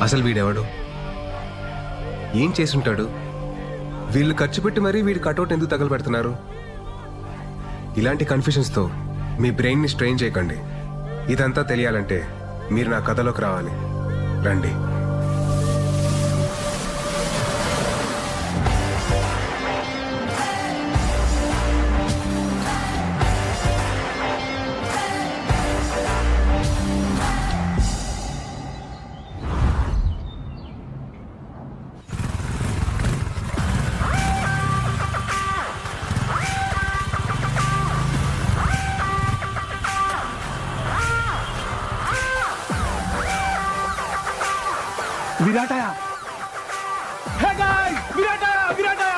అసలు వీడెవడు? ఏం చేసుంటాడు? వీళ్ళు ఖర్చు పెట్టి మరీ వీడి కటౌట్ ఎందుకు తగలబెడుతున్నారు? ఇలాంటి కన్ఫ్యూషన్స్తో మీ బ్రెయిన్ని స్ట్రెయిన్ చేయకండి. ఇదంతా తెలియాలంటే మీరు నా కథలోకి రావాలి. రండి. विराटया हे गाइस विराटया विराटया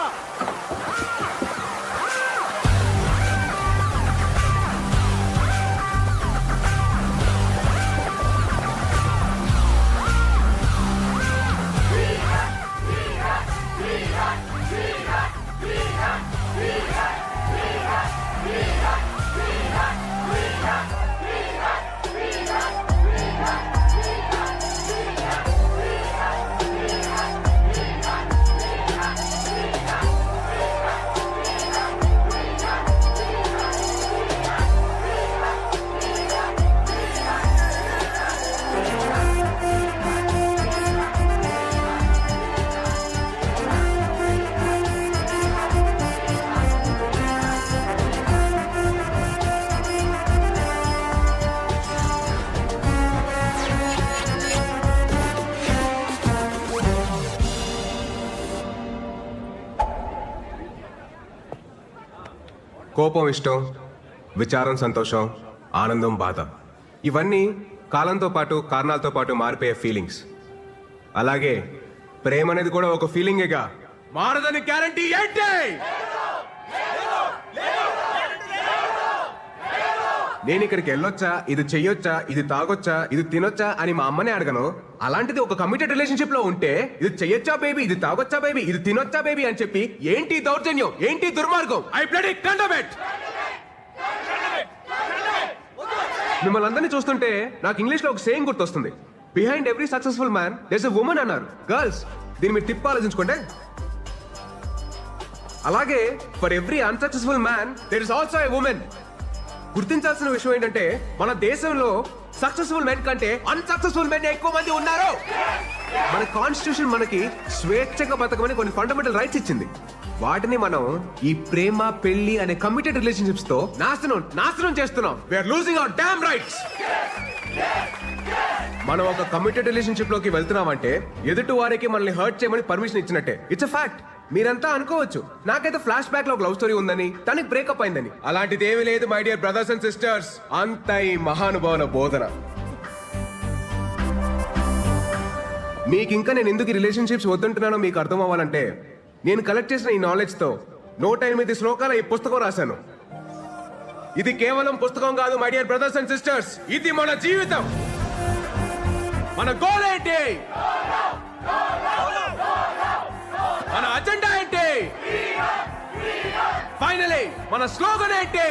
కోపం ఇష్టం, విచారం సంతోషం, ఆనందం బాధ, ఇవన్నీ కాలంతో పాటు కారణాలతో పాటు మారిపోయే ఫీలింగ్స్. అలాగే ప్రేమ అనేది కూడా ఒక ఫీలింగేగా. మారదని గ్యారంటీ ఏంటి? నేను ఇక్కడికి వెళ్ళొచ్చా, ఇది చెయ్యొచ్చా, ఇది తాగొచ్చా, ఇది తినొచ్చా అని మా అమ్మనే అడగను. అలాంటిది ఒక కమిటెడ్ రిలేషన్షిప్ లో ఉంటే ఇది చెయ్యొచ్చా బేబీ, ఇది తాగొచ్చా బేబీ, ఇది తినొచ్చా బేబీ అని చెప్పి ఏంటి దౌర్జన్యం, ఏంటి దుర్మార్గం? I bloody condemn it. మిమ్మల్ని అందరినీ చూస్తుంటే నాకు ఇంగ్లీష్ లో ఒక సేయింగ్ గుర్తొస్తుంది. Behind every successful man there's a woman అన్నారు. గర్ల్స్, దీన్ని మీరు టిప్ ఆలోచించుకోండి. అలాగే for every unsuccessful man there is also a woman. గుర్తించాల్సిన విషయం ఏంటంటే మన దేశంలో సక్సెస్ఫుల్ మెన్ కంటే అన్సక్సెస్ఫుల్ మెన్ ఎక్కువ మంది ఉన్నారు. మన కాన్స్టిట్యూషన్ మనకి స్వేచ్ఛగా బతకమని కొన్ని ఫండమెంటల్ రైట్స్ ఇచ్చింది. వాటిని మనం ఈ ప్రేమ పెళ్లి అనే కమిటెడ్ రిలేషన్షిప్స్ తో నాశనం చేస్తున్నాం. We are losing our damn rights. మనం ఒక కమిటెడ్ రిలేషన్షిప్ లోకి వెళ్తున్నామంటే ఎదుటి వారికి మనల్ని హర్ట్ చేయమని పర్మిషన్ ఇచ్చినట్టే. It's a fact. మీరంతా అనుకోవచ్చు నాకైతే ఫ్లాష్ బ్యాక్ లో ఒక లవ్ స్టోరీ ఉందని, తనకి బ్రేకప్ అయిందని. అలాంటిది ఏమీ లేదు my dear brothers and sisters. అంత ఈ మహానుభావుల బోధన. మీకు ఇంకా నేను ఎందుకు రిలేషన్షిప్స్ వద్దంటున్నానో మీకు అర్థం అవ్వాలంటే నేను కలెక్ట్ చేసిన ఈ నాలెడ్జ్ తో 108 శ్లోకాల ఈ పుస్తకం రాశాను. ఇది కేవలం పుస్తకం కాదు my dear brothers and sisters. ఇది మన జీవితం. మన గోల్ ఏంటి? మన అజెండా ఏంటి? ఫైనలీ మన స్లోగన్ ఏంటి?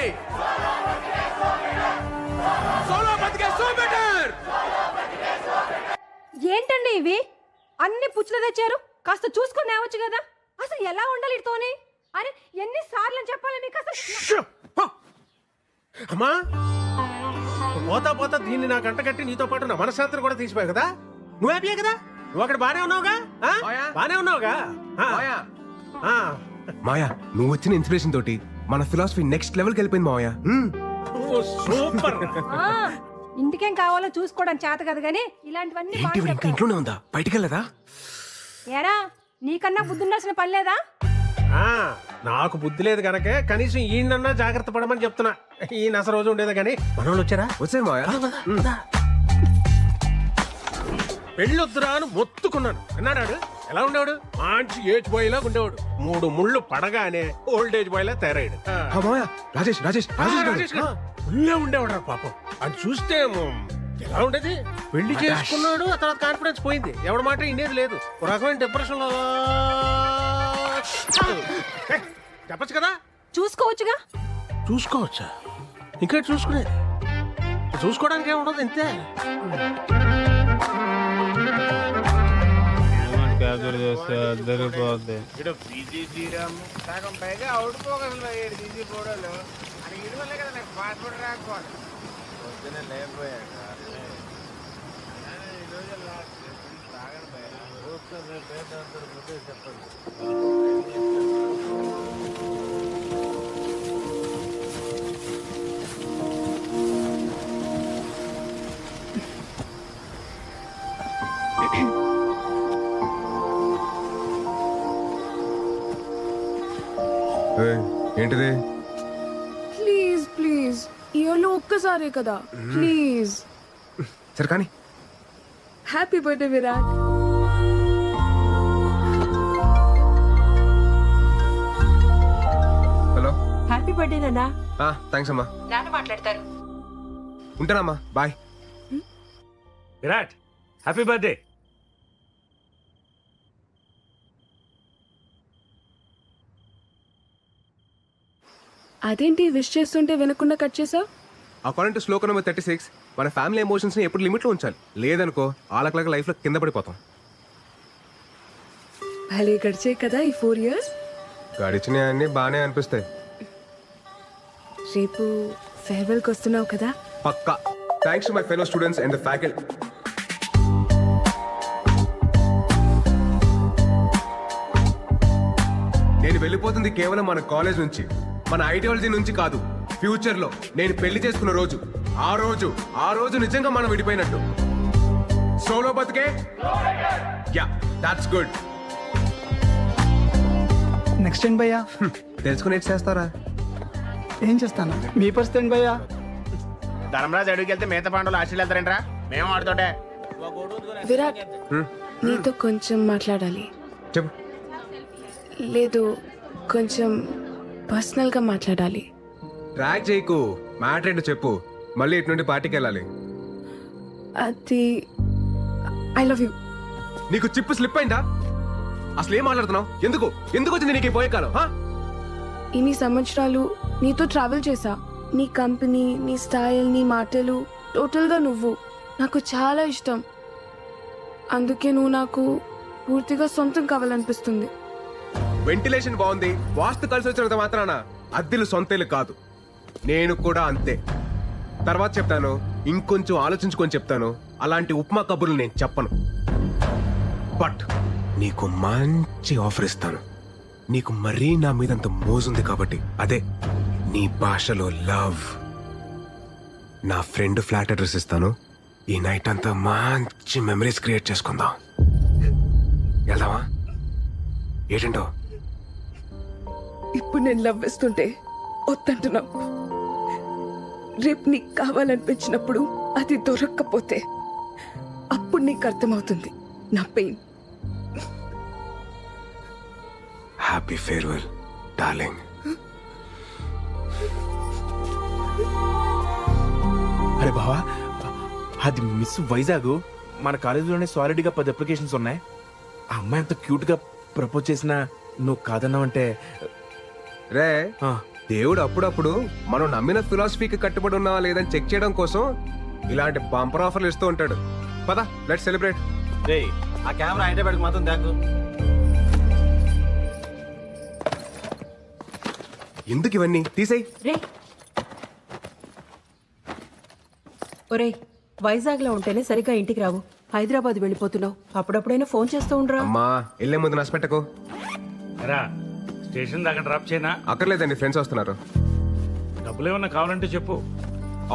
సోలో బతికే సో బెటర్. ఏంటండి ఇవి అన్ని పుచ్చులు తెచ్చారు? కాస్త చూసుకొని తేవచ్చు కదా. అసలు ఎలా ఉండాలి ఇతోని? అరే ఎన్నిసార్లు చెప్పాలి నీకు అసలు? అమ్మా పోతా పోతా దీన్ని నా గంట కట్టి నీతో పాటు నా మనశ్శాంతిని కూడా తీసిపోయావు కదా. నువ్వు హ్యాపీయే కదా? నువ్వు అక్కడ బానే ఉన్నావుగా? బానే ఉన్నావుగా? మాయా, నువ్వు వచ్చిన ఇన్స్పిరేషన్ తోటి మన ఫిలాసఫీ నెక్స్ట్ లెవెల్కి వెళ్ళిపోయింది మాయా. సూపర్. ఇంటికేం కావాలో చూసుకోవడం చేత కదా గానీ ఇలాంటివన్నీ ఇంకా ఇంట్లోనే ఉందా? బయటికి వెళ్ళదా? ఏరా నీకన్నా బుద్ధి ఉండాల్సిన పని లేదా? నాకు బుద్ధి లేదు కనుకే కనీసం ఈయనన్నా జాగ్రత్త పడమని చెప్తున్నా. ఈయన అసలు రోజు ఉండేదా కానీ మనోళ్ళు వచ్చారా? వచ్చాయి మాయా. పెళ్ళొద్దురా అని మొత్తుకున్నాను. అన్నాడు. ఎలా ఉండేవాడు? మంచి ఏజ్ బాయ్ లాగా ఉండేవాడు. 3 ముళ్ళు పడగానే ఓల్డ్ ఏజ్ బాయ్ లా తయారయ్యాడు. రాజేష్ రాజేష్ రాజేష్ ఉల్లే ఉండేవాడు పాపం. అది చూస్తే ఎలా ఉండేది? పెళ్లి చేసుకున్నాడు, ఆ తర్వాత కాన్ఫిడెన్స్ పోయింది. ఎవరి మాట ఇండేది లేదు. ఒక రకమైన డిప్రెషన్ లో. చెప్పచ్చు కదా. చూసుకోవచ్చుగా. చూసుకోవచ్చా? ఇంకా చూసుకునేది? చూసుకోవడానికి ఏముండదు ఇంతే. క్యాప్చర్ చేస్తే జరిగిపోద్ది. ఇక్కడ పీజీ శ్రీరామ్ సగం పైగా అవుట్ పోగలు పోయాడు పీజీ ఫోటోలు అని ఇటు వల్లే కదా నాకు పాస్పోర్ట్ రాకపోవాలి పొద్దున లేకపోయాడు ఈరోజు లాస్ట్ తాగను పోతే చెప్పండి. ఏంటిది? ప్లీజ్ ప్లీజ్ ఇయర్లో ఒక్కసారే కదా ప్లీజ్. సరే కానీ happy birthday Virat. Hello. Happy birthday నాన్న. థ్యాంక్స్ అమ్మా. నాన్న మాట్లాడతారు. ఉంటానమ్మా, బాయ్. Virat happy birthday. అదేంటి విష్ చేస్తుంటే వినకుండా కట్ చేసావు? అకార్డింగ్ టు శ్లోక నెంబర్ 36 మన ఫ్యామిలీ ఎమోషన్స్ ని ఎప్పుడు లిమిట్ లో ఉంచాలి. లేదనుకో ఆలకలక లైఫ్ లో కింద పడిపోతాం. భలే గడిచాయి కదా ఈ 4 years. గడిచినవి అన్ని బాగానే అనిపిస్తాయి. రేపు ఫేర్వెల్కి వస్తున్నావు కదా. పక్కా. Thanks to my fellow students and the faculty. నేను వెళ్ళిపోతుంది కేవలం మన కాలేజ్ నుంచి, మన ఐడియాలజీ నుంచి కాదు. ఫ్యూచర్ లో నేను పెళ్లి చేసుకున్న రోజు, ఆ రోజు నిజంగా మనం విడిపోయినట్టు. సోలో బతికే యా దాట్స్ గుడ్. నెక్స్ట్ ఏంటి భయ్యా? తెలుసుకుని ఎట్ చేస్తారా? ఏం చేస్తాను? మీ పరిస్థితి ఏంటి భయ్యా? ధర్మరాజు అడుగుకి వెళ్తే మిగతా పాండవులు ఆస్ట్రేలియా వెళ్తారంట్రా. మేము ఆడుతోటే విరాట్ నీతో కొంచెం మాట్లాడాలి. చెప్పు. లేదు కొంచెం పర్సనల్గా మాట్లాడాలి. ట్రాక్ చేయకు, మ్యాటర్ ఏంటో చెప్పు. మళ్ళీ ఇటు నుండి పార్టీకి వెళ్ళాలి. అది ఐ లవ్ యూ. నీకు చిప్పు స్లిప్ అయిందా? అసలు ఏం మాట్లాడుతున్నావు? ఎందుకు వచ్చింది నీకు ఈ పోయే కాలం? ఇన్ని సంవత్సరాలు నీతో ట్రావెల్ చేశా. నీ కంపెనీ, నీ స్టైల్, నీ మాటలు, టోటల్గా నువ్వు నాకు చాలా ఇష్టం. అందుకే నువ్వు నాకు పూర్తిగా సొంతం కావాలనిపిస్తుంది. వెంటిలేషన్ బాగుంది, వాస్తు కలిసి వచ్చినంత మాత్రాన అద్దెలు సొంతేలు కాదు. నేను కూడా అంతే. తర్వాత చెప్తాను, ఇంకొంచెం ఆలోచించుకొని చెప్తాను. అలాంటి ఉప్మా కబుర్లు నేను చెప్పను. బట్ నీకు మంచి ఆఫర్ ఇస్తాను. నీకు మరీ నా మీదంత మోజుంది కాబట్టి, అదే నీ భాషలో లవ్. నా ఫ్రెండ్ ఫ్లాట్ అడ్రస్ ఇస్తాను. ఈ నైట్ అంతా మంచి మెమరీస్ క్రియేట్ చేసుకుందాం. వెళ్దామా? ఏంటంటో? ఇప్పుడు నేను లవ్ వేస్తుంటే వద్దంటున్నావు. రేపు నీకు కావాలనిపించినప్పుడు అది దొరక్కపోతే అప్పుడు నీకు అర్థమవుతుంది నా పెయిన్. Happy farewell darling. అరే బావా, అది మిస్ వైజాగ్. మన కాలేజీలోనే సాలిడ్గా 10 అప్లికేషన్స్ ఉన్నాయి. ఆ అమ్మాయి అంత క్యూట్గా ప్రపోజ్ చేసినా నువ్వు కాదన్నావంటే రే, దేవుడు అప్పుడప్పుడు మనం నమ్మిన ఫిలాసఫీకి కట్టుబడి ఉన్నావా లేదని చెక్ చేయడం కోసం ఇలాంటి బంపర్ ఆఫర్లు ఇస్తూ ఉంటాడు. పద, లెట్స్ సెలబ్రేట్. రే ఆ కెమెరా హైదరాబాద్కి మాత్రం దాకు. ఎందుకు ఇవన్నీ? తీసేయ్. రే ఒరేయ్, వైజాగ్లో ఉంటేనే సరిగ్గా ఇంటికి రావు. హైదరాబాద్ వెళ్ళిపోతున్నావు. అప్పుడప్పుడైనా ఫోన్ చేస్తూ ఉండరా? అమ్మా, వెళ్ళే ముందు నష్టపెట్టకు. రా స్టేషన్ దాకా డ్రాప్ చేయనా? అక్కర్లేదండి, ఫ్రెండ్స్ వస్తున్నారు. డబ్బులు ఏమన్నా కావాలంటే చెప్పు.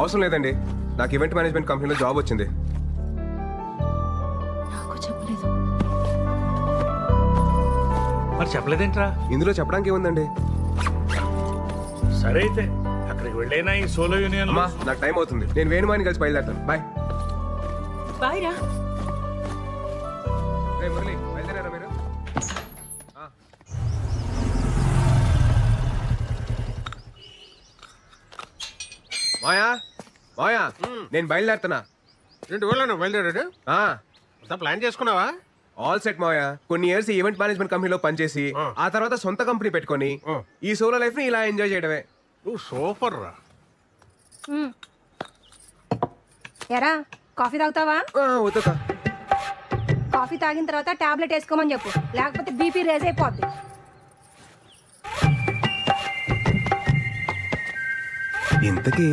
అవసరం లేదండి, నాకు ఈవెంట్ మేనేజ్మెంట్ కంపెనీలో జాబ్ వచ్చింది. నాకు చెప్పలేదు. మరి చెప్పలేదేంట్రా? ఇందులో చెప్పడానికి ఏముందండి? సరే అయితే అక్కడికి వెళ్ళైనా ఈ సోలో యూనియన్ అమ్మా, నాకు టైం అవుతుంది. నేను వేణుమాని కలిసి బయలుదేరుతాను. బాయ్. బాయ్ రా. రే మురళి, బయలుదేరారా మీరు? మాయా, నేను బయలుదేరుతున్నా. 2 ఊళ్ళో బయలుదేరాడు. అంతా ప్లాన్ చేసుకున్నావా? ఆల్ సెట్ మాయా. కొన్ని ఇయర్స్ ఈవెంట్ మేనేజ్మెంట్ కంపెనీలో పనిచేసి ఆ తర్వాత సొంత కంపెనీ పెట్టుకొని ఈ సోలో లైఫ్ ని ఇలా ఎంజాయ్ చేయడమే. నువ్వు సూపర్ రా. ఎరా కాఫీ తాగుతావా? వద్దుకా. కాఫీ తాగిన తర్వాత టాబ్లెట్ వేసుకోమని చెప్పు, లేకపోతే బీపీ రేజ్ అయిపోద్ది. ఇంతకీ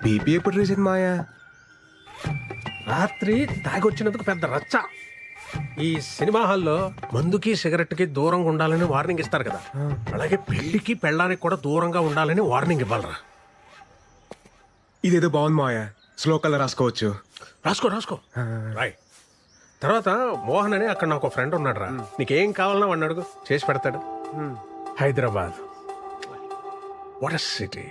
బీపీ ఎప్పుడు రీజన్ మాయా? రాత్రి తాగొచ్చినందుకు పెద్ద రచ్చ. ఈ సినిమా హాల్లో మందుకి సిగరెట్కి దూరంగా ఉండాలని వార్నింగ్ ఇస్తారు కదా, అలాగే పెళ్లికి పెళ్ళానికి కూడా దూరంగా ఉండాలని వార్నింగ్ ఇవ్వాలరా. ఇదేదో బాగుంది మాయా, స్లో కలర్ రాసుకోవచ్చు. రాసుకో రాయ్. తర్వాత మోహన్ అని అక్కడ నాకు ఫ్రెండ్ ఉన్నాడు రా, నీకేం కావాలన్నా వాడిని అడుగు, చేసి పెడతాడు. Hyderabad what a city.